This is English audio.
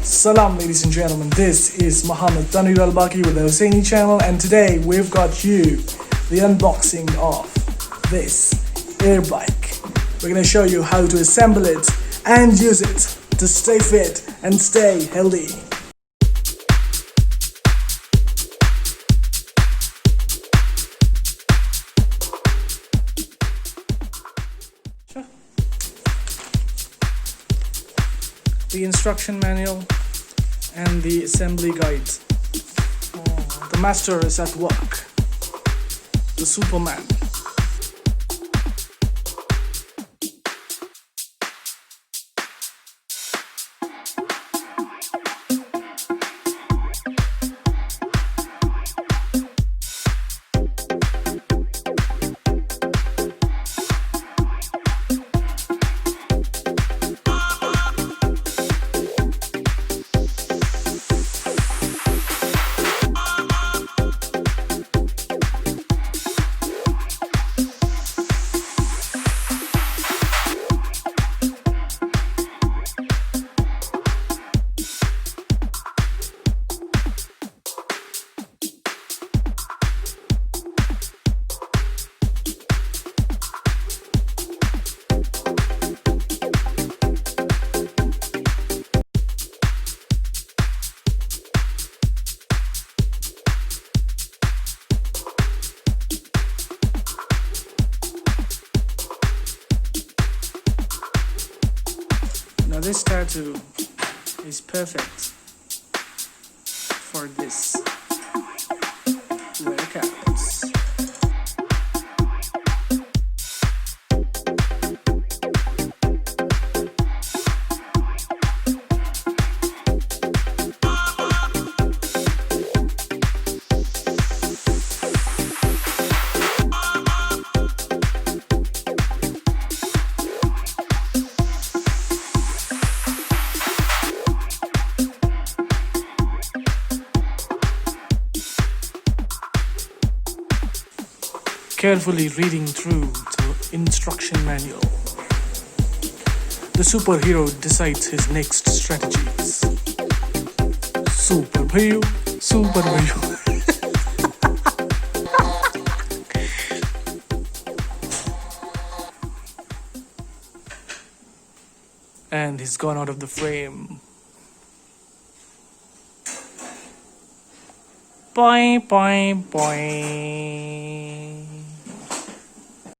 Salam, ladies and gentlemen. This is Muhammad Tanir Al Baki with TheHussaini Channel, and today we've got you the unboxing of this AirBike. We're gonna show you how to assemble it and use it to stay fit and stay healthy. The instruction manual and the assembly guide. The master is at work. The Superman. Now this tattoo is perfect for this workouts. Carefully reading through the instruction manual, the superhero decides his next strategies. Superhero. And he's gone out of the frame. Boing, boing, boing.